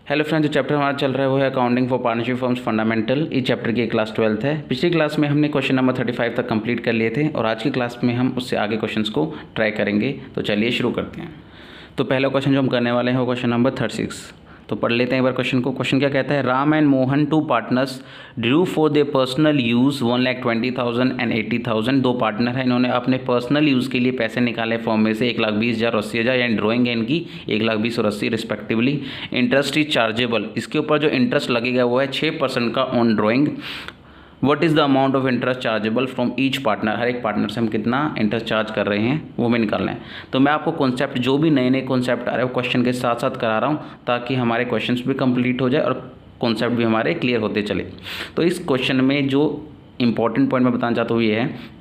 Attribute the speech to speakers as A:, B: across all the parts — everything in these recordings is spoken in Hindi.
A: हेलो फ्रेंड्स, जो चैप्टर हमारा चल रहा है वो है accounting for partnership firms fundamental. इस चैप्टर की क्लास 12th है। पिछली क्लास में हमने क्वेश्चन नंबर 35 तक कंप्लीट कर लिए थे और आज की क्लास में हम उससे आगे क्वेश्चंस को ट्राई करेंगे। तो चलिए शुरू करते हैं। तो पहला क्वेश्चन जो हम करने वाले हैं वो क्वेश्चन नंबर 36। तो पढ़ लेते हैं एक बार क्वेश्चन को। क्वेश्चन क्या कहता है, Ram and Mohan two partners drew for their personal use 1,20,000 and 80,000। दो पार्टनर हैं, इन्होंने अपने पर्सनल यूज़ के लिए पैसे निकाले फॉर्म में से 1,20,000 और 80,000, यानी ड्राइंग है इनकी 1,20,000 और 80 रिस्पेक्टिवली। इंटरेस्ट इज चार्जेबल, इसके ऊपर जो इंटरेस्ट लगेगा वो है 6% का on drawing. What is the amount of interest chargeable from each partner, हर एक पार्टनर से हम कितना इंटरेस्ट चार्ज कर रहे हैं वो हमें निकालना है। तो मैं आपको कॉन्सेप्ट, जो भी नए नए कॉन्सेप्ट आ रहे हैं वो क्वेश्चन के साथ साथ करा रहा हूँ ताकि हमारे क्वेश्चंस भी कंप्लीट हो जाए और कॉन्सेप्ट भी हमारे क्लियर होते चले। तो इस क्वेश्चन में जो इंपॉर्टेंट पॉइंट मैं बताना चाहता हूँ ये है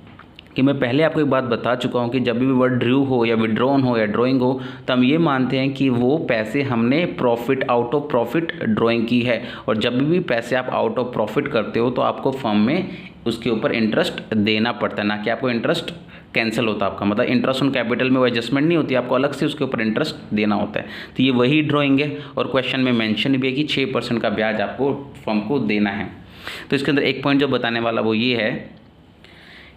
A: कि मैं पहले आपको एक बात बता चुका हूँ कि जब भी वर्ड ड्रू हो या विड्रॉन हो या ड्राइंग हो तो हम ये मानते हैं कि वो पैसे हमने profit, out of profit drawing की है। और जब भी पैसे आप आउट ऑफ प्रॉफिट करते हो तो आपको फर्म में उसके ऊपर इंटरेस्ट देना पड़ता है, ना कि आपको इंटरेस्ट कैंसिल होता है आपका। मतलब इंटरेस्ट ऑन कैपिटल में वो एडजस्टमेंट नहीं होती, आपको अलग से उसके ऊपर इंटरेस्ट देना होता है। तो ये वही ड्राइंग है और क्वेश्चन में मेंशन भी है कि 6% का ब्याज आपको फर्म को देना है। तो इसके अंदर एक पॉइंट जो बताने वाला वो ये है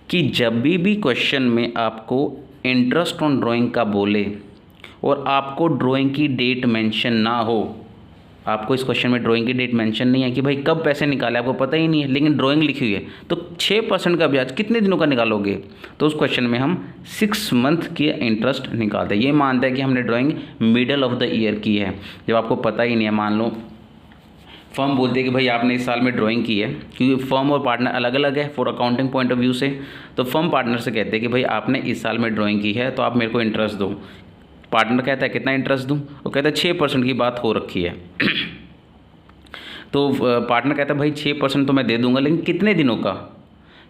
A: कि जब भी क्वेश्चन में आपको इंटरेस्ट ऑन ड्राइंग का बोले और आपको ड्राइंग की डेट मेंशन ना हो, आपको इस क्वेश्चन में ड्राइंग की डेट मेंशन नहीं है कि भाई कब पैसे निकाले आपको पता ही नहीं है, लेकिन ड्राइंग लिखी हुई है, तो 6% का ब्याज कितने दिनों का निकालोगे? तो उस क्वेश्चन में हम 6 मंथ की इंटरेस्ट निकालते हैं। ये मानते हैं कि हमने drawing middle of the year की है, जब आपको पता ही नहीं है। मान लो फर्म बोलती है कि भाई आपने इस साल में ड्राइंग की है, क्योंकि फर्म और पार्टनर अलग अलग है for accounting point of view से। तो फर्म पार्टनर से कहते हैं कि भाई आपने इस साल में ड्राइंग की है तो आप मेरे को इंटरेस्ट दो। पार्टनर कहता है कितना इंटरेस्ट दूं? वो कहता है 6% की बात हो रखी है। तो पार्टनर कहता है भाई 6% तो मैं दे दूंगा, लेकिन कितने दिनों का?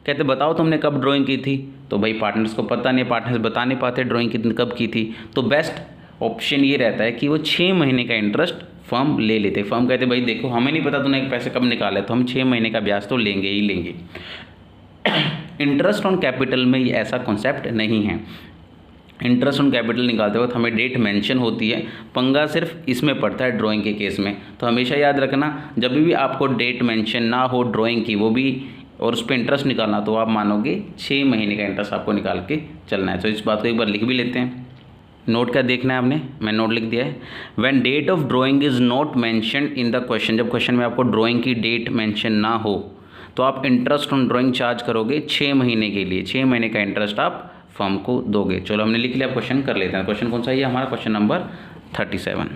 A: कहते बताओ तुमने कब ड्राइंग की थी? तो भाई पार्टनर्स को पता नहीं, पार्टनर्स बता नहीं पाते ड्राइंग कितनी कब की थी। तो बेस्ट ऑप्शन ये रहता है कि वो 6 महीने का इंटरेस्ट फर्म ले लेते। फर्म कहते भाई देखो हमें नहीं पता तूने पैसे कब निकाले, तो हम 6 महीने का ब्याज तो लेंगे ही लेंगे। इंटरेस्ट ऑन कैपिटल में ये ऐसा कॉन्सेप्ट नहीं है। इंटरेस्ट ऑन कैपिटल निकालते वक्त हमें डेट मेंशन होती है, पंगा सिर्फ इसमें पड़ता है ड्राइंग के केस में। तो हमेशा याद रखना, जब भी आपको डेट मेंशन ना हो ड्राइंग की, वो भी और उस पर इंटरेस्ट निकालना, तो आप मानोगे 6 महीने का इंटरेस्ट आपको निकाल के चलना है। तो इस बात को एक बार लिख भी लेते हैं। नोट क्या देखना है आपने, मैं नोट लिख दिया है। When date of drawing is not mentioned in the question, जब क्वेश्चन में आपको ड्राइंग की डेट मेंशन ना हो तो आप इंटरेस्ट ऑन ड्राइंग चार्ज करोगे 6 महीने के लिए। 6 महीने का इंटरेस्ट आप फर्म को दोगे। चलो हमने लिख लिया, क्वेश्चन कर लेते हैं। क्वेश्चन कौन सा है? हमारा क्वेश्चन नंबर 37।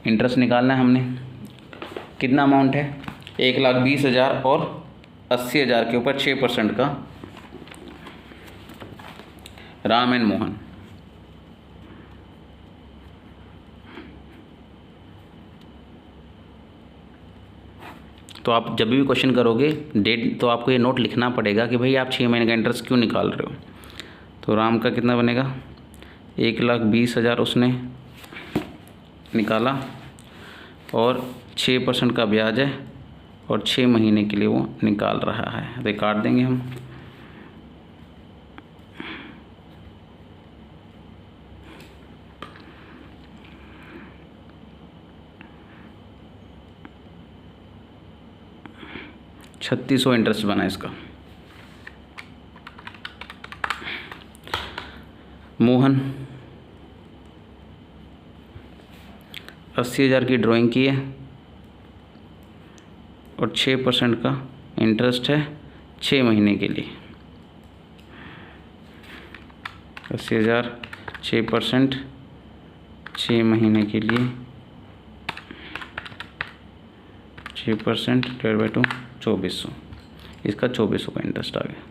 A: इंटरेस्ट निकालना है हमने, कितना अमाउंट है? 1,20,000 और 80,000 के ऊपर 6% का। राम एंड मोहन, तो आप जब भी क्वेश्चन करोगे डेट, तो आपको ये नोट लिखना पड़ेगा कि भाई आप 6 महीने का इंटरेस्ट क्यों निकाल रहे हो। तो राम का कितना बनेगा? 1,20,000 उसने निकाला और 6% का ब्याज है और 6 महीने के लिए वो निकाल रहा है। तो काट देंगे हम। $3,600 इंटरेस्ट बना इसका। मोहन 80,000 की ड्राइंग की है और 6% का इंटरेस्ट है 6 महीने के लिए। 80,000 6%, 6 महीने के लिए 6% डिवाइड बाई 2, 2,400। इसका 2,400 का इंटरेस्ट आ गया।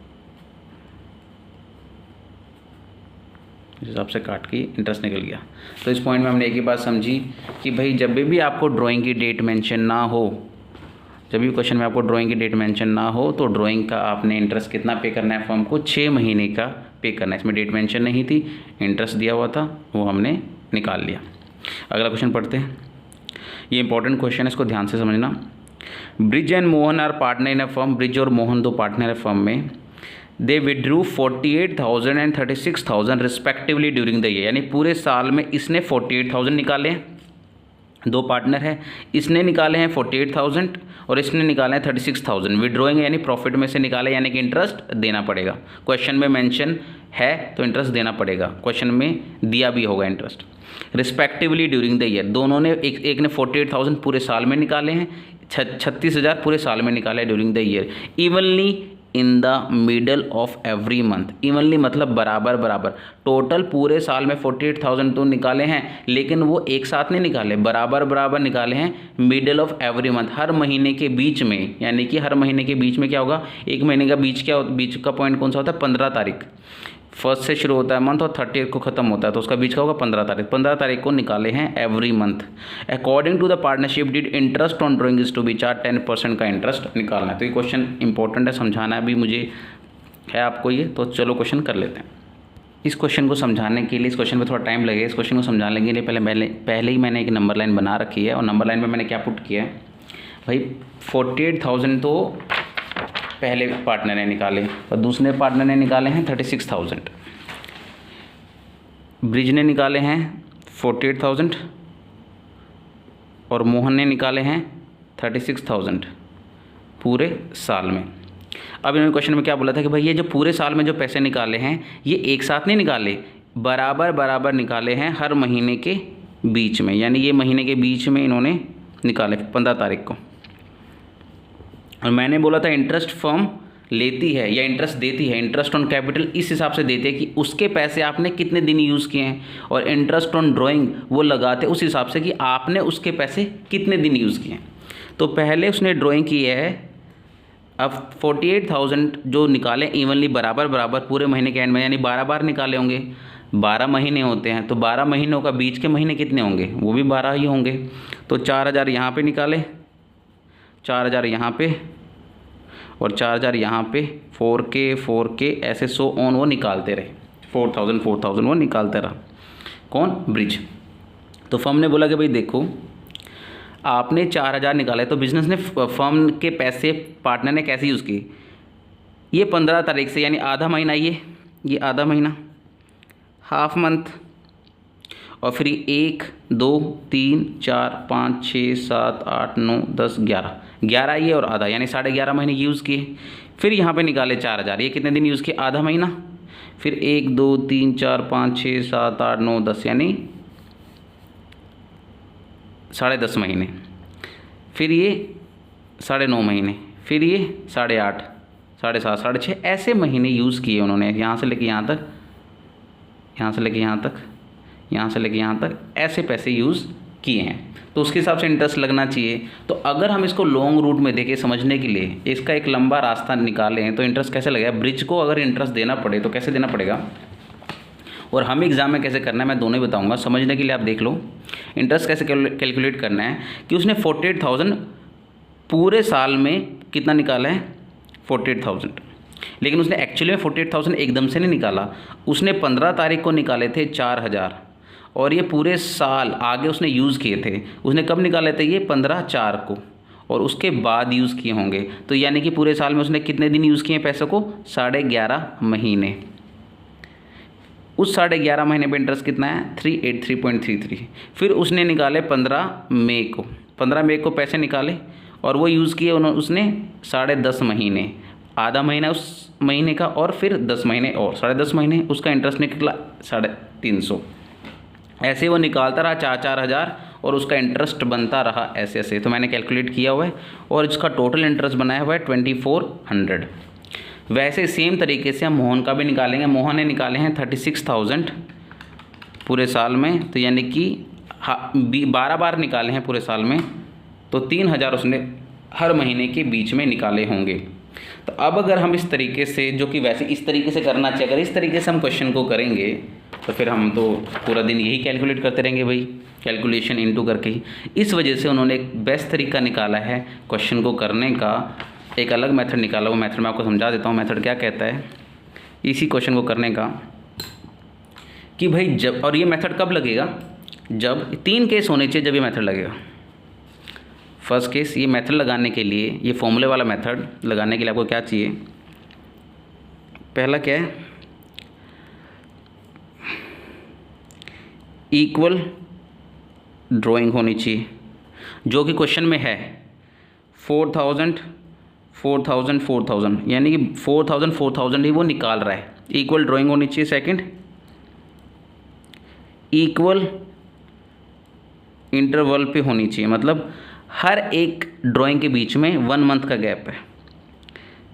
A: इस हिसाब से काट के इंटरेस्ट निकल गया। तो इस पॉइंट में हमने एक ही बात समझी कि भाई जब भी आपको ड्राइंग की डेट मेंशन ना हो, जब भी क्वेश्चन में आपको ड्राइंग की डेट मेंशन ना हो तो ड्राइंग का आपने इंटरेस्ट कितना पे करना है फर्म को? 6 महीने का पे करना है। इसमें डेट मेंशन नहीं थी, इंटरेस्ट दिया हुआ था, वो हमने निकाल लिया। अगला क्वेश्चन पढ़ते हैं। ये इंपॉर्टेंट क्वेश्चन है, इसको ध्यान से समझना। Brij and Mohan are partner in a firm, Brij और मोहन दो पार्टनर है फर्म में। They withdrew 48,000 and 36,000 respectively during the year, यानी पूरे साल में इसने 48,000 निकाले हैं, दो पार्टनर है, इसने निकाले हैं 48,000 और इसने निकाले हैं 36,000। विड्रॉइंग यानी प्रॉफिट में से निकाले, यानी कि इंटरेस्ट देना पड़ेगा। क्वेश्चन में मेंशन है तो इंटरेस्ट देना पड़ेगा, क्वेश्चन में दिया भी होगा interest. Respectively during the year, दोनों ने एक ने 48,000 पूरे साल में निकाले हैं, 36,000 पूरे साल में निकाले during the year. Evenly in the middle of every month, evenly मतलब बराबर बराबर, टोटल पूरे साल में 48,000 तो निकाले हैं, लेकिन वो एक साथ नहीं निकाले, बराबर बराबर निकाले हैं मिडल ऑफ एवरी मंथ, हर महीने के बीच में। यानी कि हर महीने के बीच में क्या होगा, एक महीने का बीच का पॉइंट कौन सा होता है, 15 तारीख। फर्स्ट से शुरू होता है मंथ और 30 को ख़त्म होता है, तो उसका बीच का होगा 15 तारीख। 15 तारीख को निकाले हैं every month. According to the partnership deed interest on drawing is to be charge, 10% का इंटरेस्ट निकालना है। तो ये क्वेश्चन इंपॉर्टेंट है, समझाना भी मुझे है आपको ये, तो चलो क्वेश्चन कर लेते हैं। इस क्वेश्चन को समझाने के लिए, इस क्वेश्चन पर थोड़ा टाइम लगेगा, इस क्वेश्चन को समझाने के लिए पहले ही मैंने एक नंबर लाइन बना रखी है, और नंबर लाइन में मैंने क्या पुट किया है भाई, 48,000 तो पहले पार्टनर ने निकाले और दूसरे पार्टनर ने निकाले हैं 36,000। ब्रिज ने निकाले हैं 48,000 और मोहन ने निकाले हैं 36,000 पूरे साल में। अब इन्होंने क्वेश्चन में क्या बोला था कि भाई ये जो पूरे साल में जो पैसे निकाले हैं ये एक साथ नहीं निकाले, बराबर बराबर निकाले हैं हर महीने के बीच में, यानी ये महीने के बीच में इन्होंने निकाले 15 तारीख को। और मैंने बोला था इंटरेस्ट फर्म लेती है या इंटरेस्ट देती है, इंटरेस्ट ऑन कैपिटल इस हिसाब से देते हैं कि उसके पैसे आपने कितने दिन यूज़ किए हैं, और इंटरेस्ट ऑन ड्राइंग वो लगाते उस हिसाब से कि आपने उसके पैसे कितने दिन यूज़ किए हैं। तो पहले उसने ड्राइंग की है, अब 48,000 जो निकाले इवनली बराबर बराबर पूरे महीने के एंड में, यानी 12 बार निकाले होंगे, 12 महीने होते हैं, तो 12 महीनों का बीच के महीने कितने होंगे, वो भी 12 ही होंगे। तो 4,000 यहाँ पे निकाले, 4,000 यहाँ पे और 4,000 यहाँ पे, 4K ऐसे सो ऑन वो निकालते रहे, 4,000 वो निकालते रहा। कौन, ब्रिज। तो फर्म ने बोला कि भाई देखो आपने 4,000 निकाले, तो बिजनेस ने फर्म के पैसे पार्टनर ने कैसे यूज़ किए, ये 15 तारीख से, यानी आधा महीना, ये आधा महीना, हाफ मंथ, और फिर 1 2 3 4 5 6 7 8 9 10 11 ये और आधा, यानी 11.5 महीने यूज़ किए। फिर यहाँ पे निकाले 4,000, ये कितने दिन यूज़ किए, आधा महीना। फिर 1 2 3 4 5 6 7 8 9 10, यानी 10.5 महीने। फिर ये 9.5 महीने, फिर ये 8.5 7.5 6.5 ऐसे महीने यूज़ किए उन्होंने, यहाँ से लेके यहाँ तक, यहाँ से लेके यहाँ तक, यहाँ से लेके यहाँ तक, ऐसे पैसे यूज़ किए हैं। तो उसके हिसाब से इंटरेस्ट लगना चाहिए। तो अगर हम इसको लॉन्ग रूट में देखें समझने के लिए, इसका एक लंबा रास्ता निकालें तो इंटरेस्ट कैसे लगेगा, ब्रिज को अगर इंटरेस्ट देना पड़े तो कैसे देना पड़ेगा, और हम एग्ज़ाम में कैसे करना है मैं दोनों ही बताऊंगा। समझने के लिए आप देख लो इंटरेस्ट कैसे कैलकुलेट करना है कि उसने 48,000 पूरे साल में कितना निकाला है, 48,000, लेकिन उसने एक्चुअली में 48,000 एकदम से नहीं निकाला, उसने 15 तारीख को निकाले थे 4,000, और ये पूरे साल आगे उसने यूज़ किए थे। उसने कब निकाले थे, ये 15/4 को, और उसके बाद यूज़ किए होंगे। तो यानी कि पूरे साल में उसने कितने दिन यूज़ किए पैसों को, 11.5 महीने। उस 11.5 महीने पे इंटरेस्ट कितना है, 383.33। फिर उसने निकाले 15 मई को, 15 मई को पैसे निकाले और वो यूज़ किए उसने 10.5 महीने, आधा महीना उस महीने का और फिर 10 महीने और 10.5 महीने, उसका इंटरेस्ट निकला 350। ऐसे वो निकालता रहा 4,000 और उसका इंटरेस्ट बनता रहा ऐसे ऐसे। तो मैंने कैलकुलेट किया हुआ है और इसका टोटल इंटरेस्ट बनाया हुआ है 2400। वैसे सेम तरीके से हम मोहन का भी निकालेंगे। मोहन ने निकाले हैं 36,000 पूरे साल में, तो यानी कि 12 बार निकाले हैं पूरे साल में, तो 3,000 उसने हर महीने के बीच में निकाले होंगे। तो अब अगर हम इस तरीके से, जो कि वैसे इस तरीके से करना चाहिए, अगर इस तरीके से हम क्वेश्चन को करेंगे तो फिर हम तो पूरा दिन यही कैलकुलेट करते रहेंगे भाई, कैलकुलेशन इनटू करके ही। इस वजह से उन्होंने एक बेस्ट तरीका निकाला है क्वेश्चन को करने का, एक अलग मेथड निकाला। वो मेथड मैं आपको समझा देता हूँ। मेथड क्या कहता है इसी क्वेश्चन को करने का, कि भाई जब, और ये मेथड कब लगेगा, जब 3 केस होने चाहिए जब ये मेथड लगेगा। फर्स्ट केस, ये मेथड लगाने के लिए, ये फॉर्मूले वाला मेथड लगाने के लिए आपको क्या चाहिए, पहला क्या है, इक्वल ड्राइंग होनी चाहिए, जो कि क्वेश्चन में है 4000 4000 4000, यानी कि 4000 4000 ही वो निकाल रहा है। इक्वल ड्राइंग होनी चाहिए। सेकंड, इक्वल इंटरवल पे होनी चाहिए, मतलब हर एक ड्राइंग के बीच में 1 मंथ का गैप है,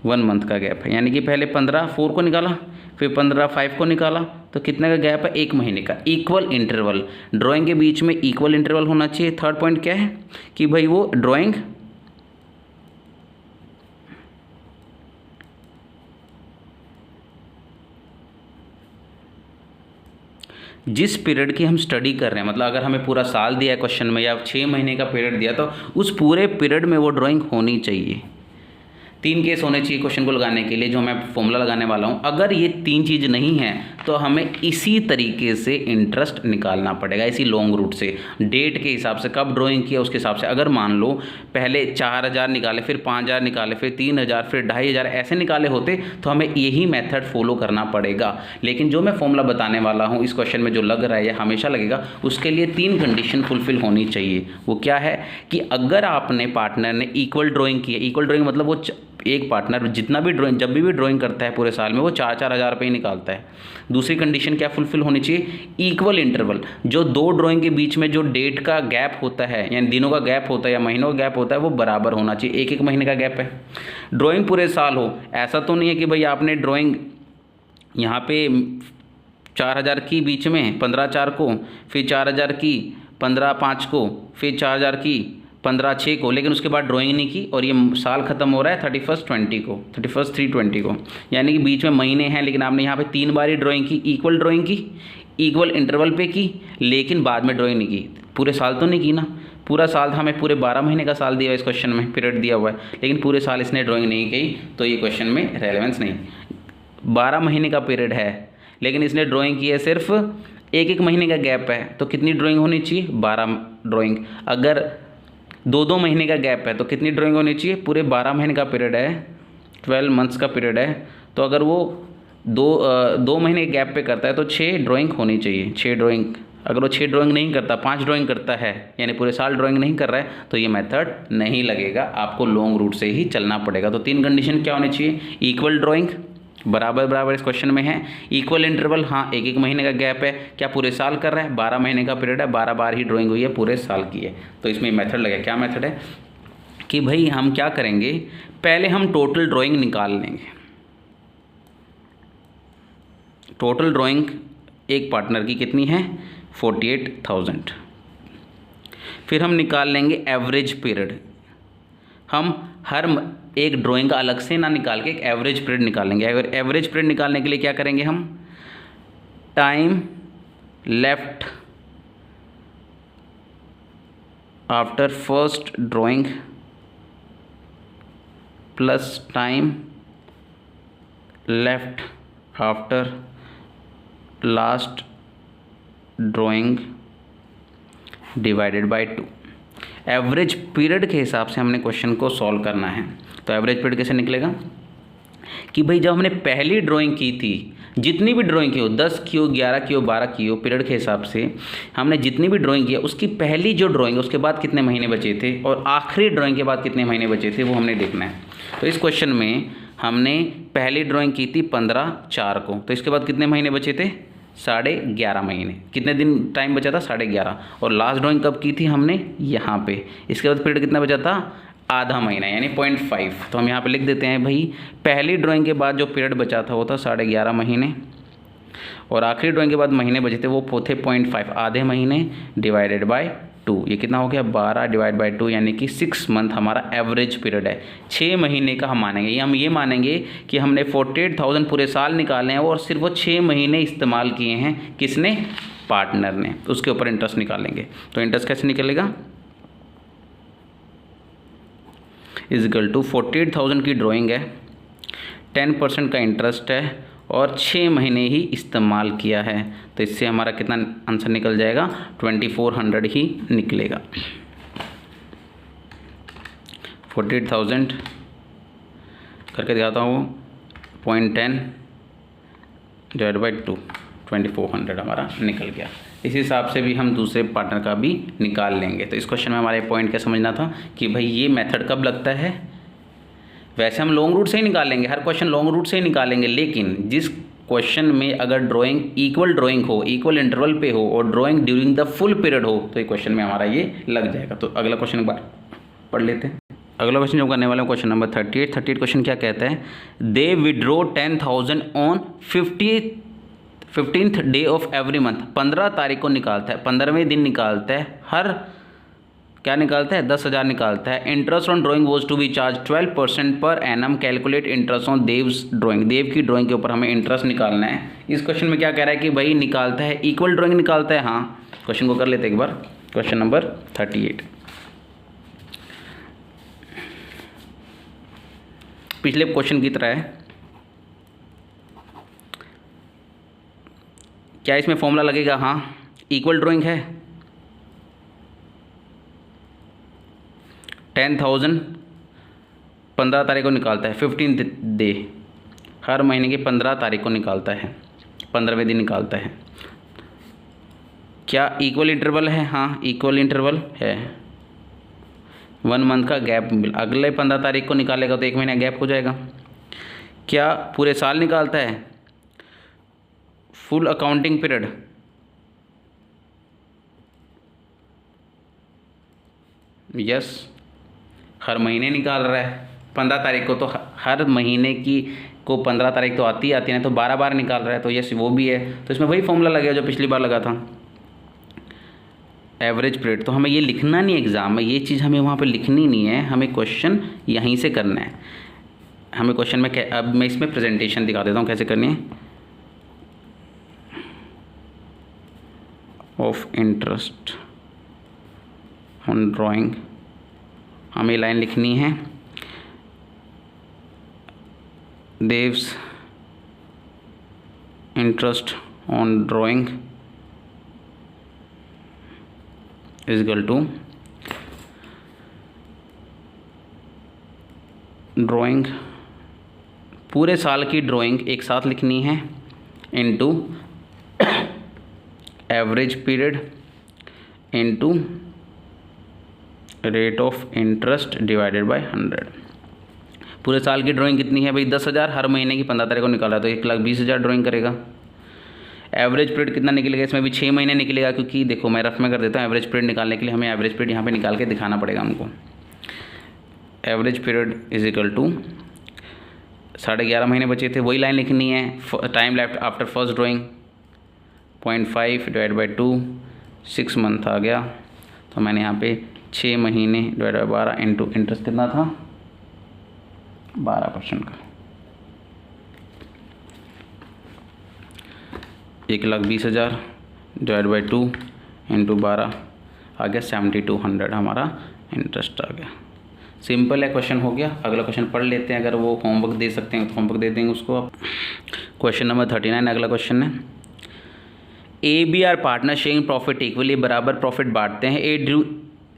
A: 1 मंथ का गैप है, यानी कि पहले 15 4 को निकाला, फिर 15 5 को निकाला, तो कितने का गैप है, 1 महीने का। इक्वल इंटरवल, ड्राइंग के बीच में इक्वल इंटरवल होना चाहिए। थर्ड पॉइंट क्या है कि भाई वो ड्राइंग जिस पीरियड की हम स्टडी कर रहे हैं, मतलब अगर हमें पूरा साल दिया है क्वेश्चन में या 6 महीने का पीरियड दिया, तो उस पूरे पीरियड में वो ड्राइंग होनी चाहिए। 3 केस होने चाहिए क्वेश्चन को लगाने के लिए, जो मैं फॉर्मूला लगाने वाला हूँ। अगर ये 3 चीज़ नहीं है तो हमें इसी तरीके से इंटरेस्ट निकालना पड़ेगा, इसी लॉन्ग रूट से, डेट के हिसाब से, कब ड्राइंग किया उसके हिसाब से। अगर मान लो पहले 4000 निकाले, फिर 5000 निकाले, फिर 3000, फिर 2500 ऐसे निकाले होते, तो हमें यही मेथड फॉलो करना पड़ेगा। लेकिन जो मैं फॉर्मूला बताने वाला हूँ इस क्वेश्चन में जो लग रहा है या हमेशा लगेगा, उसके लिए 3 कंडीशन फुलफिल होनी चाहिए। वो क्या है कि अगर आपने पार्टनर ने इक्वल ड्राइंग की है, इक्वल ड्राइंग मतलब वो एक पार्टनर जितना भी ड्राइंग, जब भी ड्राइंग करता है पूरे साल में, वो 4-4 हज़ार रुपये ही निकालता है। दूसरी कंडीशन क्या फुलफिल होनी चाहिए, इक्वल इंटरवल, जो 2 ड्राइंग के बीच में जो डेट का गैप होता है, यानी दिनों का गैप होता है या महीनों का गैप होता है, वो बराबर होना चाहिए। 1-1 महीने का गैप है। ड्राइंग पूरे साल हो, ऐसा तो नहीं है कि भाई आपने ड्राइंग यहाँ पे 4000 की बीच में 15/4 को, फिर 4000 की 15/5 को, फिर 4000 की 15/6 को, लेकिन उसके बाद ड्राइंग नहीं की, और ये साल ख़त्म हो रहा है 31/3/20 को, यानी कि बीच में महीने हैं, लेकिन आपने यहाँ पे 3 बार ही ड्राइंग की, इक्वल ड्राइंग की, इक्वल इंटरवल पे की, लेकिन बाद में ड्राइंग नहीं की। पूरे साल तो नहीं की ना, पूरा साल था, हमें पूरे 12 महीने का साल दिया है इस क्वेश्चन में, पीरियड दिया हुआ है, लेकिन पूरे साल इसने ड्राइंग नहीं की, तो ये क्वेश्चन में रेलेवेंस नहीं। 12 महीने का पीरियड है, लेकिन इसने ड्राइंग की है सिर्फ 1-1 महीने का गैप है, तो कितनी ड्राइंग होनी चाहिए, 12 ड्राइंग। अगर 2-2 महीने का गैप है तो कितनी ड्राइंग होनी चाहिए, पूरे 12 महीने का पीरियड है, 12 मंथ्स का पीरियड है, तो अगर वो 2 महीने के गैप पे करता है तो 6 ड्राइंग होनी चाहिए, 6 ड्राइंग। अगर वो 6 ड्राइंग नहीं करता, 5 ड्राइंग करता है, यानी पूरे साल ड्राइंग नहीं कर रहा है, तो ये मेथड नहीं लगेगा, आपको लॉन्ग रूट से ही चलना पड़ेगा। तो 3 कंडीशन क्या होनी चाहिए, इक्वल ड्राइंग बराबर बराबर इस क्वेश्चन में है, इक्वल इंटरवल, हाँ 1-1 महीने का गैप है, क्या पूरे साल कर रहा है, 12 महीने का पीरियड है, 12 बार ही ड्राइंग हुई है, पूरे साल की है। तो इसमें मेथड लगेगा, क्या मेथड है कि भाई हम क्या करेंगे, पहले हम टोटल ड्राइंग निकाल लेंगे। टोटल ड्राइंग एक पार्टनर की कितनी है, 48,000। फिर हम निकाल लेंगे एवरेज पीरियड। हम हर एक ड्राइंग का अलग से ना निकाल के एक एवरेज पीरियड निकालेंगे। एवरेज पीरियड निकालने के लिए क्या करेंगे हम, time left after first drawing plus time left after last drawing divided by 2। Average period के हिसाब से हमने क्वेश्चन को सॉल्व करना है। तो एवरेज पीरियड कैसे निकलेगा कि भाई जब हमने पहली ड्राइंग की थी, जितनी भी ड्राइंग की हो, 10 की हो, 11 की हो, 12 की हो, पीरियड के हिसाब से हमने जितनी भी ड्राइंग की है, उसकी पहली जो ड्राइंग है उसके बाद कितने महीने बचे थे, और आखिरी ड्राइंग के बाद कितने महीने बचे थे, वो हमने देखना है। तो इस क्वेश्चन में हमने पहली ड्राइंग की थी 15/4 को, तो इसके बाद कितने महीने बचे थे, 11.5 महीने। कितने दिन टाइम बचा था, 11.5। और लास्ट ड्राइंग कब की थी हमने, यहाँ पे। इसके बाद पीरियड कितना बचा था, आधा महीना, यानी 0.5। तो हम यहाँ पे लिख देते हैं भाई, पहली ड्राइंग के बाद जो पीरियड बचा था वो था 11.5 महीने, और आखिरी ड्राइंग के बाद महीने बचे थे वो थे 0.5, आधे महीने डिवाइडेड बाय 2। ये कितना हो गया, 12 डिवाइड बाय 2, यानी कि 6 मंथ हमारा एवरेज पीरियड है। 6 महीने का हम मानेंगे, ये हम ये मानेंगे कि हमने 48,000 पूरे साल निकाले हैं और सिर्फ वो 6 महीने इस्तेमाल किए हैं, किसने, पार्टनर ने। तो उसके ऊपर इंटरेस्ट निकालेंगे। तो इंटरेस्ट कैसे निकलेगा, इजिकल टू 48,000 की ड्राइंग है, 10% का इंटरेस्ट है, और 6 महीने ही इस्तेमाल किया है। तो इससे हमारा कितना आंसर निकल जाएगा, 2400 ही निकलेगा। 48,000 करके दिखाता हूँ, 0.10 डिवाइड बाई 2, 2400 हमारा निकल गया। इस हिसाब से भी हम दूसरे पार्टनर का भी निकाल लेंगे। तो इस क्वेश्चन में हमारे पॉइंट क्या समझना था कि भाई ये मेथड कब लगता है, वैसे हम लॉन्ग रूट से ही निकालेंगे, हर क्वेश्चन लॉन्ग रूट से ही निकालेंगे, लेकिन जिस क्वेश्चन में अगर ड्राइंग इक्वल हो, इक्वल इंटरवल पे हो और drawing during the full period हो तो ये क्वेश्चन में हमारा ये लग जाएगा। तो अगला क्वेश्चन एक बार पढ़ लेते हैं। अगला क्वेश्चन जो करने वाला है क्वेश्चन नंबर 38 क्वेश्चन क्या कहता है, they withdraw 10,000 on 15th day of every month, 15 तारीख को निकालता है, 15वें दिन निकालता है, हर क्या निकालता है 10,000 निकालता है। Interest on drawing was to be charge 12% per annum, calculate interest on Dev's drawing, Dev की ड्राइंग के ऊपर हमें इंटरेस्ट निकालना है। इस क्वेश्चन में क्या कह रहा है कि भाई निकालता है इक्वल ड्राइंग निकालता है। हाँ, क्वेश्चन को कर लेते हैं एक बार। क्वेश्चन नंबर 38 पिछले क्वेश्चन की तरह है। क्या इसमें फॉर्मूला लगेगा? हाँ, इक्वल ड्राइंग है, 10,000 15 तारीख को निकालता है, 15th डे हर महीने की 15 तारीख को निकालता है, 15वें दिन निकालता है। क्या इक्वल इंटरवल है? हाँ, इक्वल इंटरवल है, 1 मंथ का गैप, अगले 15 तारीख को निकालेगा तो 1 महीना गैप हो जाएगा। क्या पूरे साल निकालता है? फुल अकाउंटिंग पीरियड, यस, हर महीने निकाल रहा है 15 तारीख को, तो हर महीने की को 15 तारीख तो आती है तो 12 बार निकाल रहा है, तो यस वो भी है। तो इसमें वही फॉर्मूला लगेगा जो पिछली बार लगा था, एवरेज पीरियड। तो हमें ये लिखना नहीं एग्ज़ाम में, ये चीज़ हमें वहाँ पे लिखनी नहीं है, हमें क्वेश्चन यहीं से करना है। हमें क्वेश्चन में अब मैं इसमें प्रेजेंटेशन दिखा देता हूँ कैसे करनी है। ऑफ इंटरेस्ट ऑन ड्राइंग, हमें लाइन लिखनी है, देव्स interest on drawing is equal to drawing, पूरे साल की ड्राइंग एक साथ लिखनी है, into average period into rate of interest divided by 100। पूरे साल की ड्राइंग कितनी है भाई 10,000, हर महीने की 15 तारीख को निकाला तो 1,20,000 ड्राइंग करेगा। एवरेज पीरियड कितना निकलेगा? इसमें भी 6 महीने निकलेगा, क्योंकि देखो मैं रफ में कर देता हूँ। एवरेज पीरियड निकालने के लिए हमें एवरेज पीरियड यहाँ पे निकाल के दिखाना पड़ेगा हमको। Average period is equal to 11.5 महीने बचे थे, वही लाइन लिखनी है। Time left after first drawing 0.5 divide by 2, 6 month आ गया, तो मैंने यहाँ पे 6 महीने डिवाइड बाई 12 इंटू इंटरेस्ट कितना था 12% का, 1,20,000 डिवाइड बाई 2 इंटू 12 आ गया 7,200 हमारा इंटरेस्ट आ गया। सिंपल है, क्वेश्चन हो गया। अगला क्वेश्चन पढ़ लेते हैं, अगर वो होमवर्क दे सकते हैं तो होमवर्क दे देंगे उसको आप। क्वेश्चन नंबर 39 अगला क्वेश्चन है। A B are partner sharing profit equally, बराबर प्रॉफिट बांटते हैं। A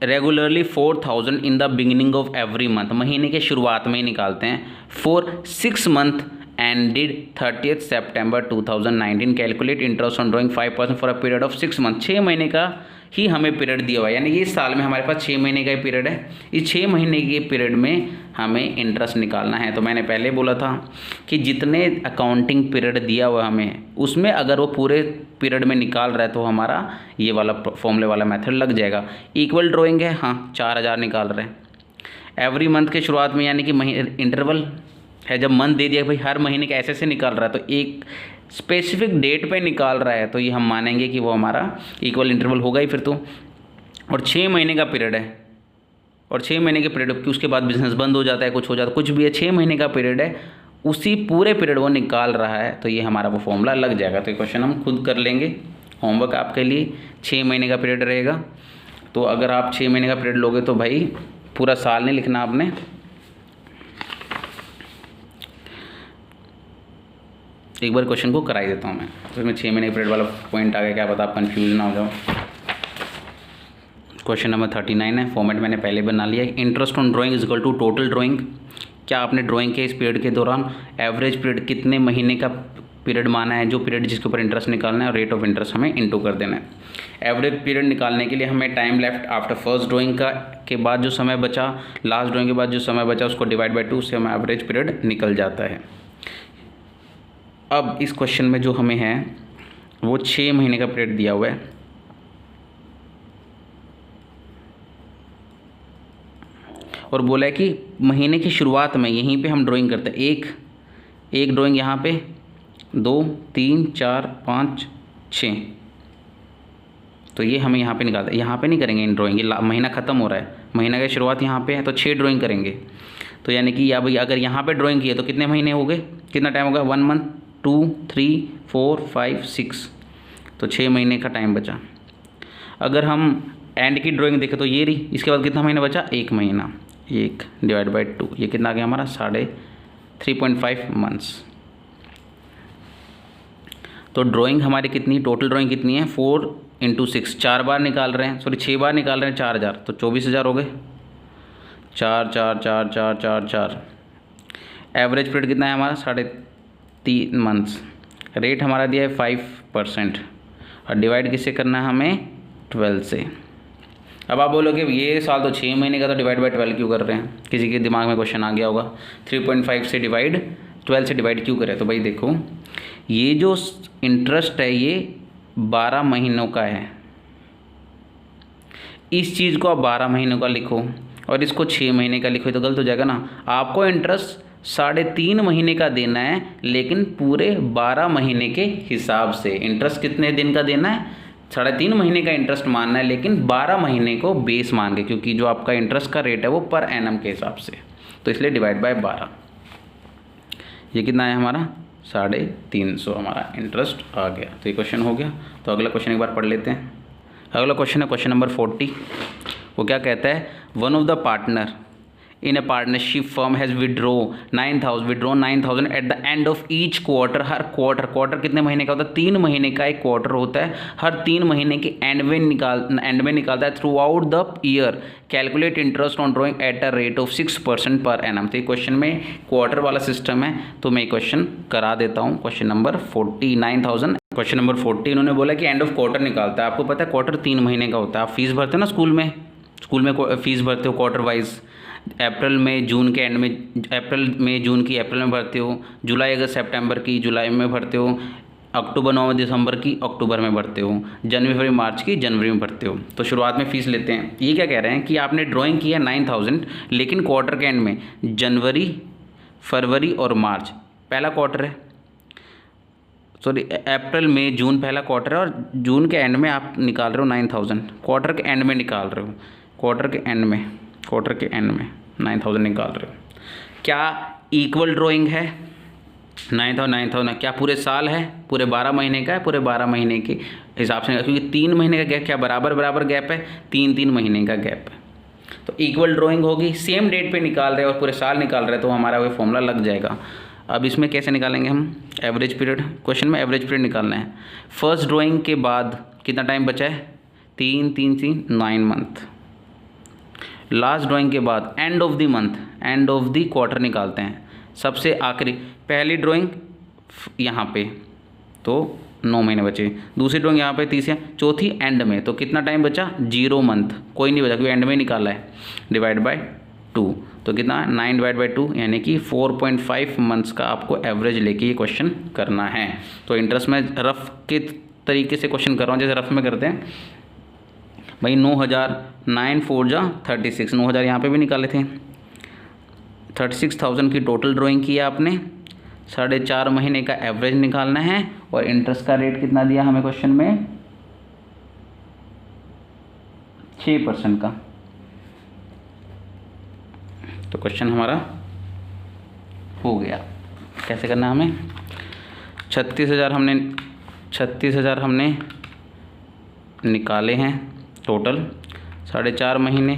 A: regularly 4,000 in the beginning of every month, महीने के शुरुआत में ही निकालते हैं। For 6 month ended 30th September 2019, calculate interest on drawing 5% for a period of 6 month. 6 महीने का ही हमें पीरियड दिया हुआ है, यानी कि इस साल में हमारे पास 6 महीने का ही पीरियड है। इस 6 महीने के पीरियड में हमें इंटरेस्ट निकालना है। तो मैंने पहले बोला था कि जितने अकाउंटिंग पीरियड दिया हुआ हमें, उसमें अगर वो पूरे पीरियड में निकाल रहा है तो हमारा ये वाला फॉर्मूले वाला मेथड लग जाएगा। इक्वल ड्राइंग है, हाँ 4,000 निकाल रहे हैं। एवरी मंथ के शुरुआत में, यानी कि इंटरवल है, जब मंथ दे दिया भाई हर महीने के ऐसे निकाल रहा है, तो एक स्पेसिफिक डेट पे निकाल रहा है, तो ये हम मानेंगे कि वो हमारा इक्वल इंटरवल होगा ही फिर तो। और 6 महीने का पीरियड है, और 6 महीने के पीरियड की उसके बाद बिजनेस बंद हो जाता है, कुछ हो जाता है, कुछ भी है, 6 महीने का पीरियड है, उसी पूरे पीरियड वो निकाल रहा है, तो ये हमारा वो फॉर्मूला लग जाएगा। तो ये क्वेश्चन हम खुद कर लेंगे, होमवर्क आपके लिए। 6 महीने का पीरियड रहेगा, तो अगर आप 6 महीने का पीरियड लोगे तो भाई पूरा साल नहीं लिखना आपने, एक बार क्वेश्चन को कराई देता हूँ मैं। तो इसमें 6 महीने पीरियड वाला पॉइंट आ गया, क्या पता आप कंफ्यूज ना हो जाओ। क्वेश्चन नंबर 39 है, फॉर्मेट मैंने पहले बना लिया है। Interest on drawing is equal to total drawing. क्या आपने ड्राइंग के इस पीरियड के दौरान एवरेज पीरियड कितने महीने का पीरियड माना है, जो पीरियड जिसके ऊपर इंटरेस्ट निकालना है, और रेट ऑफ इंटरेस्ट हमें इनटू कर देना है। एवरेज पीरियड निकालने के लिए हमें time left after first drawing के बाद जो समय बचा, लास्ट ड्राइंग के बाद जो समय बचा उसको डिवाइड बाई 2 से हमें एवरेज पीरियड निकल जाता है। अब इस क्वेश्चन में जो हमें है वो 6 महीने का पीरियड दिया हुआ है, और बोला है कि महीने की शुरुआत में यहीं पे हम ड्राइंग करते हैं, एक ड्राइंग यहाँ पे, 2 3 4 5 6, तो ये हमें यहाँ पे निकालना है। यहाँ पे नहीं करेंगे इन ड्राइंग, ये महीना ख़त्म हो रहा है, महीना की शुरुआत यहाँ पे है तो 6 ड्राइंग करेंगे। तो यानी कि या भाई अगर यहाँ पे ड्राइंग किए तो कितने महीने हो गए, कितना टाइम होगा, 1 मंथ 2 3 4 5 6, तो 6 महीने का टाइम बचा। अगर हम एंड की ड्राइंग देखें तो ये रही, इसके बाद कितना महीना बचा, 1 महीना, 1 डिवाइड बाई 2, ये कितना आ गया हमारा 3.5 मंथ्स। तो ड्राइंग हमारी कितनी, टोटल ड्राइंग कितनी है, 4 × 6, 4 बार निकाल रहे हैं, सॉरी 6 बार निकाल रहे हैं, 4000, तो 24000 हो गए, 4 4 4 4 4 4। एवरेज पीरियड कितना है हमारा, 3.5 मंथ्स। रेट हमारा दिया है 5%, और डिवाइड किससे करना है हमें, 12 से। अब आप बोलोगे ये साल तो 6 महीने का, तो डिवाइड बाई 12 क्यों कर रहे हैं, किसी के दिमाग में क्वेश्चन आ गया होगा, 3.5 से 12 से डिवाइड क्यों करें। तो भाई देखो, ये जो इंटरेस्ट है ये 12 महीनों का है, इस चीज़ को आप 12 महीनों का लिखो और इसको 6 महीने का लिखो तो गलत हो जाएगा ना। आपको इंटरेस्ट 3.5 महीने का देना है, लेकिन पूरे 12 महीने के हिसाब से। इंटरेस्ट कितने दिन का देना है, 3.5 महीने का इंटरेस्ट मानना है, लेकिन 12 महीने को बेस मान के, क्योंकि जो आपका इंटरेस्ट का रेट है वो पर एनम के हिसाब से, तो इसलिए डिवाइड बाय 12। ये कितना है हमारा, 350 हमारा इंटरेस्ट आ गया। तो ये क्वेश्चन हो गया। तो अगला क्वेश्चन एक बार पढ़ लेते हैं। अगला क्वेश्चन है क्वेश्चन नंबर 40। वो क्या कहता है, one of the partner in A partnership firm has withdraw 9000 at the end of each quarter. Her quarter कितने महीने का होता है, 3 महीने का एक क्वार्टर होता है। हर 3 महीने के एंड में निकालता है through out the year. Calculate interest on drawing at a rate of 6% per annum. तो ये क्वेश्चन में क्वार्टर वाला सिस्टम है, तो मैं क्वेश्चन करा देता हूँ। Question number 40, 9000। क्वेश्चन नंबर 40 इन्होंने बोला कि एंड ऑफ क्वार्टर निकालता है। आपको पता है क्वार्टर 3 महीने का होता है। आप फीस भरते हो ना स्कूल में फीस भरते हो क्वार्टर वाइज। अप्रैल में जून के एंड में, जून की अप्रैल में भरते हो, जुलाई अगस्त सितंबर की जुलाई में भरते हो, अक्टूबर नवंबर दिसंबर की अक्टूबर में भरते हो, जनवरी फरवरी मार्च की जनवरी में भरते हो। तो शुरुआत में फ़ीस लेते हैं। ये क्या कह रहे हैं कि आपने ड्राइंग किया 9000, लेकिन क्वार्टर के एंड में जनवरी फरवरी और मार्च पहला क्वार्टर है, सॉरी अप्रैल मई जून पहला क्वार्टर है, और जून के एंड में आप निकाल रहे हो 9000, क्वार्टर के एंड में निकाल रहे हो, क्वार्टर के एंड में 9000 निकाल रहे हो। क्या इक्वल ड्राइंग है 9000 क्या पूरे साल है, पूरे 12 महीने का है, पूरे 12 महीने के हिसाब से, क्योंकि 3 महीने का गैप, क्या बराबर गैप है, 3 महीने का गैप है। तो इक्वल ड्राइंग होगी, सेम डेट पे निकाल रहे हैं और पूरे साल निकाल रहे हैं, तो हमारा वो फॉर्मूला लग जाएगा। अब इसमें कैसे निकालेंगे हम, एवरेज पीरियड। क्वेश्चन में एवरेज पीरियड निकालना है। फर्स्ट ड्राइंग के बाद कितना टाइम बचा है, 9 मंथ। लास्ट ड्राइंग के बाद एंड ऑफ द क्वार्टर निकालते हैं। सबसे आखिरी पहली ड्राइंग यहाँ पे, तो 9 महीने बचे। दूसरी ड्राइंग यहाँ पे, तीसरी, चौथी एंड में, तो कितना टाइम बचा, 0 मंथ, कोई नहीं बचा क्योंकि एंड में निकाला है, डिवाइड बाय 2। तो कितना, 9 डिवाइड बाई 2, यानी कि 4.5 मंथ्स का आपको एवरेज लेके ये क्वेश्चन करना है। तो इंटरेस्ट में रफ के तरीके से क्वेश्चन कर रहा हूँ, जैसे रफ में करते हैं भाई। 9000, 9 4 जा 36, 9000 यहाँ पे भी निकाले थे। 36,000 की टोटल ड्राइंग की है आपने, 4.5 महीने का एवरेज निकालना है, और इंटरेस्ट का रेट कितना दिया हमें क्वेश्चन में, 6% का। तो क्वेश्चन हमारा हो गया। कैसे करना है हमें, 36,000 हमने निकाले हैं टोटल, 4.5 महीने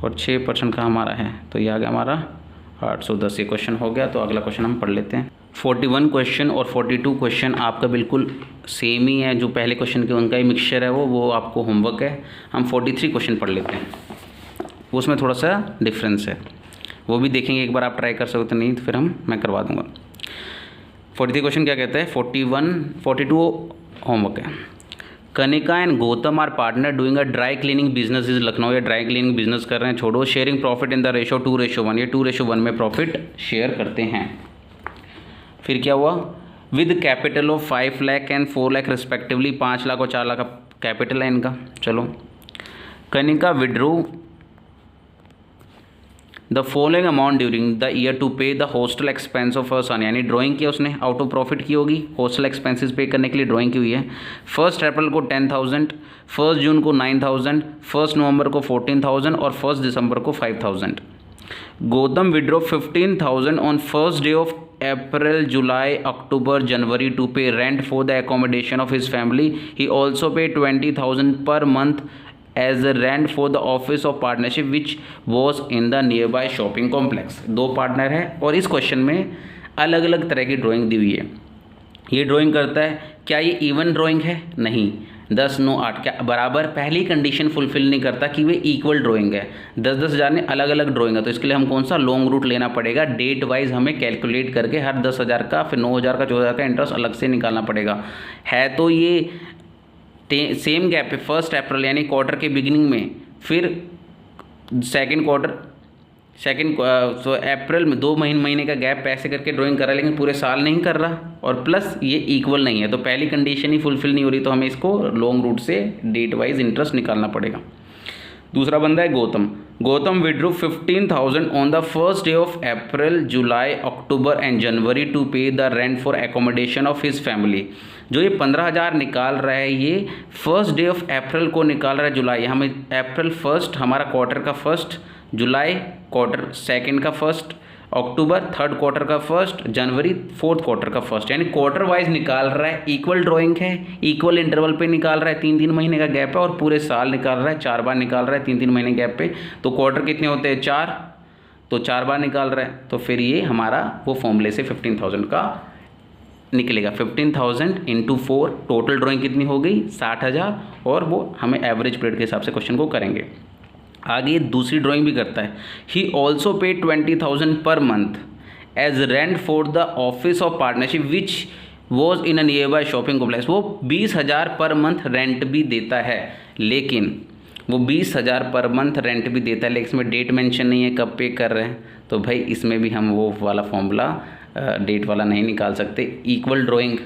A: और 6% का हमारा है, तो ये आ गया हमारा 810। ये क्वेश्चन हो गया। तो अगला क्वेश्चन हम पढ़ लेते हैं। 41 क्वेश्चन और 42 क्वेश्चन आपका बिल्कुल सेम ही है, जो पहले क्वेश्चन के उनका ही मिक्सचर है, वो आपको होमवर्क है। हम 43 क्वेश्चन पढ़ लेते हैं, उसमें थोड़ा सा डिफरेंस है, वो भी देखेंगे एक बार। आप ट्राई कर सकते, नहीं तो फिर मैं करवा दूँगा। 43 क्वेश्चन क्या कहते हैं, 42 होमवर्क है। Kanika and Gautam are partner doing a dry cleaning business is Lucknow. या ड्राई क्लीनिंग बिजनेस कर रहे हैं, छोड़ो। Sharing profit in the ratio 2:1। ये 2:1 में प्रॉफिट शेयर करते हैं। फिर क्या हुआ, with capital of 5 lakh and 4 lakh respectively, 5 lakh और 4 लाख का कैपिटल है इनका। चलो, Kanika withdrew the following amount during the year to pay the hostel expense of her son. यानी ड्राइंग की उसने आउट ऑफ प्रॉफिट की होगी, हॉस्टल एक्सपेंसेस पे करने के लिए ड्राइंग की हुई है। 1 अप्रैल को 10,000, 1 जून को 9,000, 1 नवंबर को 14,000 और 1 दिसंबर को 5,000। Gautam withdraw 15,000 on first day of April, July, October, January to pay rent for the accommodation of his family. He also pay 20,000 per month as a rent for the office of partnership which was in the nearby shopping complex. 2 partner है और इस क्वेश्चन में अलग अलग तरह की ड्राइंग दी हुई है। ये ड्राइंग करता है, क्या ये इवन ड्राइंग है? नहीं। 10, 9, 8 क्या बराबर? पहली कंडीशन फुलफिल नहीं करता कि वे इक्वल ड्राइंग है। 10-10 हज़ार ने अलग अलग ड्राइंग है, तो इसके लिए हम कौन सा लॉन्ग रूट लेना पड़ेगा, डेट वाइज हमें कैलकुलेट करके हर 10,000 का, फिर 9,000 का, 14,000 का इंटरेस्ट अलग से निकालना पड़ेगा। है तो ये सेम गैप है, 1 अप्रैल यानी क्वार्टर के बिगिनिंग में, फिर तो अप्रैल में 2 महीने का गैप ऐसे करके ड्राइंग कर रहा है, लेकिन पूरे साल नहीं कर रहा, और प्लस ये इक्वल नहीं है, तो पहली कंडीशन ही फुलफिल नहीं हो रही, तो हमें इसको लॉन्ग रूट से डेट वाइज इंटरेस्ट निकालना पड़ेगा। दूसरा बंदा है Gautam withdrew 15,000 on the first day of April, July, October and January to pay the rent for accommodation of his family. जो ये 15,000 निकाल रहा है, ये फर्स्ट डे ऑफ अप्रैल को निकाल रहा है, जुलाई, हमें अप्रैल फर्स्ट हमारा क्वार्टर का फर्स्ट, जुलाई क्वार्टर सेकंड का फर्स्ट, अक्टूबर थर्ड क्वार्टर का फर्स्ट, जनवरी फोर्थ क्वार्टर का फर्स्ट, यानी क्वार्टर वाइज निकाल रहा है। इक्वल ड्राइंग है, इक्वल इंटरवल पे निकाल रहा है, 3-3 महीने का गैप है, और पूरे साल निकाल रहा है, 4 बार निकाल रहा है 3-3 महीने गैप पे। तो क्वार्टर कितने होते हैं? 4, तो 4 बार निकाल रहा है, तो फिर ये हमारा वो फॉर्मूले से 15,000 का निकलेगा। 15,000 इंटू 4, टोटल ड्राइंग कितनी हो गई? 60,000, और वो हमें एवरेज पीरियड के हिसाब से क्वेश्चन को करेंगे। आगे दूसरी ड्राइंग भी करता है। ही also pay 20,000 per month as rent for the office of partnership which was in a nearby shopping complex. वो 20,000 पर मंथ रेंट भी देता है, लेकिन वो 20,000 पर मंथ रेंट भी देता है, लेकिन इसमें डेट मेंशन नहीं है कब पे कर रहे हैं, तो भाई इसमें भी हम वो वाला फॉर्मूला डेट वाला नहीं निकाल सकते। इक्वल ड्राइंग,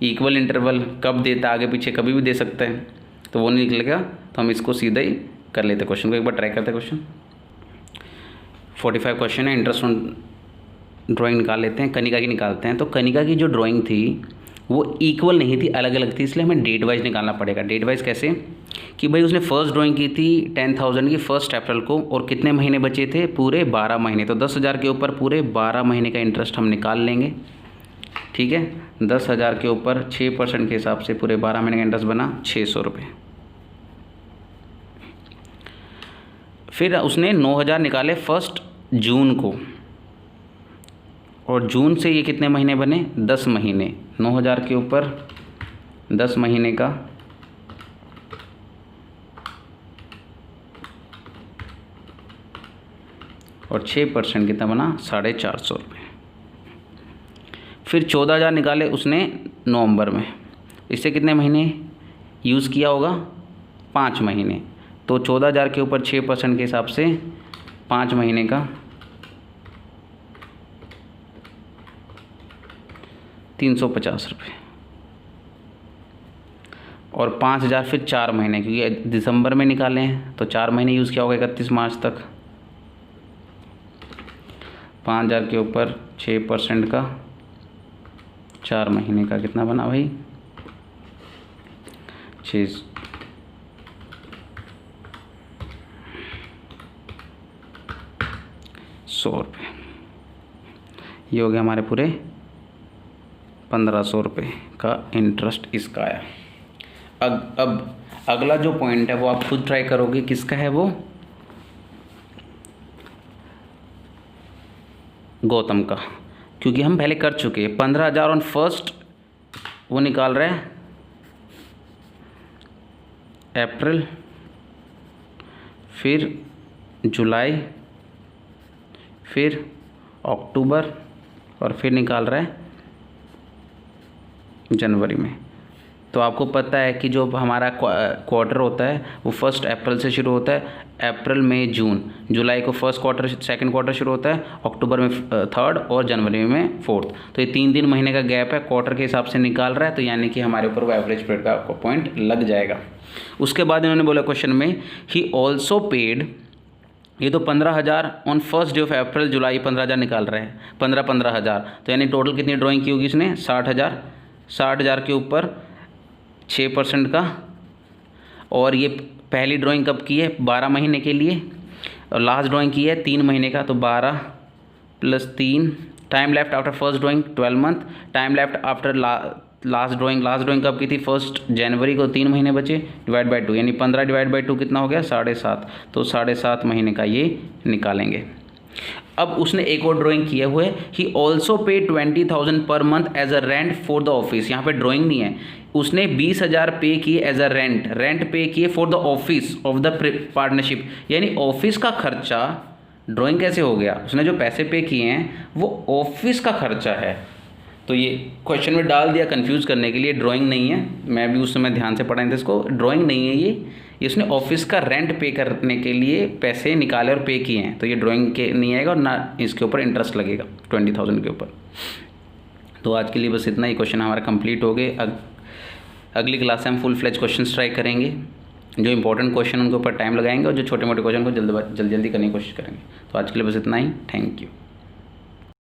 A: इक्वल इंटरवल कब देता है, आगे पीछे कभी भी दे सकते हैं, तो वो नहीं निकलेगा, तो हम इसको सीधा ही कर लेते। क्वेश्चन को एक बार ट्राई करते हैं। क्वेश्चन 45 क्वेश्चन है, इंटरेस्ट ऑन ड्राइंग निकाल लेते हैं। कनिका की निकालते हैं। तो कनिका की जो ड्राइंग थी वो इक्वल नहीं थी, अलग अलग थी, इसलिए हमें डेट वाइज निकालना पड़ेगा। डेट वाइज कैसे कि भाई उसने फर्स्ट ड्राइंग की थी 10,000 की 1 अप्रैल को, और कितने महीने बचे थे? पूरे 12 महीने। तो 10,000 के ऊपर पूरे 12 महीने का इंटरेस्ट हम निकाल लेंगे, ठीक है। 10,000 के ऊपर 6% के हिसाब से पूरे 12 महीने का इंटरेस्ट बना 600 रुपये। फिर उसने 9,000 निकाले 1 जून को, और जून से ये कितने महीने बने? 10 महीने। 9,000 के ऊपर 10 महीने का, और 6% कितना बना? 450 रुपये। फिर 14,000 निकाले उसने नवंबर में, इससे कितने महीने यूज़ किया होगा? 5 महीने। तो 14,000 के ऊपर 6% के हिसाब से 5 महीने का 350 रुपये, और 5,000 फिर 4 महीने, क्योंकि दिसंबर में निकाले हैं तो 4 महीने यूज़ किया होगा 31 मार्च तक। 5,000 के ऊपर 6% का 4 महीने का कितना बना भाई? 100 रुपये। ये हो गया हमारे पूरे 1,500 रुपये का इंटरेस्ट इसका आया। अब अगला जो पॉइंट है वो आप खुद ट्राई करोगे, किसका है वो? गौतम का, क्योंकि हम पहले कर चुके हैं। 15,000 ऑन फर्स्ट वो निकाल रहे हैं अप्रैल, फिर जुलाई, फिर अक्टूबर, और फिर निकाल रहा है जनवरी में। तो आपको पता है कि जो हमारा क्वार्टर होता है वो 1 अप्रैल से शुरू होता है, अप्रैल मई जून, जुलाई को फर्स्ट क्वार्टर सेकंड क्वार्टर शुरू होता है, अक्टूबर में थर्ड और जनवरी में फोर्थ। तो ये 3 महीने का गैप है, क्वार्टर के हिसाब से निकाल रहा है, तो यानी कि हमारे ऊपर वो एवरेज पीरियड का आपको पॉइंट लग जाएगा। उसके बाद इन्होंने बोला क्वेश्चन में ही ऑल्सो पेड, ये तो 15,000 on first day of April, July 15,000 निकाल रहे हैं, 15,000, तो यानी टोटल कितनी ड्राइंग की होगी इसने, 60,000। 60,000 के ऊपर 6% का, और ये पहली ड्राइंग कब की है, 12 महीने के लिए, और लास्ट ड्राइंग की है 3 महीने का, तो 12 + 3। Time left after first drawing 12 month, time left after last drawing कब की थी, 1 जनवरी को, 3 महीने बचे, डिवाइड बाई 2, यानी 15 डिवाइड बाई 2 कितना हो गया, 7.5। तो 7.5 महीने का ये निकालेंगे। अब उसने एक और ड्राइंग किए हुए, ही also pay 20,000 per month as a rent for the office. यहाँ पे ड्राइंग नहीं है, उसने 20,000 पे किए एज अ रेंट पे किए for the office of the partnership, यानी ऑफिस का खर्चा। ड्राइंग कैसे हो गया, उसने जो पैसे पे किए हैं वो ऑफिस का खर्चा है। तो ये क्वेश्चन में डाल दिया कंफ्यूज करने के लिए, ड्राइंग नहीं है, मैं भी उस समय ध्यान से पढ़ा था इसको, ड्राइंग नहीं है ये इसने ऑफिस का रेंट पे करने के लिए पैसे निकाले और पे किए हैं, तो ये ड्राइंग के नहीं आएगा और ना इसके ऊपर इंटरेस्ट लगेगा 20,000 के ऊपर। तो आज के लिए बस इतना ही, क्वेश्चन हमारा कंप्लीट हो गए। अगली क्लास से हम फुल फ्लेज क्वेश्चन ट्राई करेंगे, जो इंपॉर्टेंट क्वेश्चन उनके ऊपर टाइम लगाएंगे और जो छोटे मोटे क्वेश्चन को जल्दी करने की कोशिश करेंगे। तो आज के लिए बस इतना ही, थैंक यू।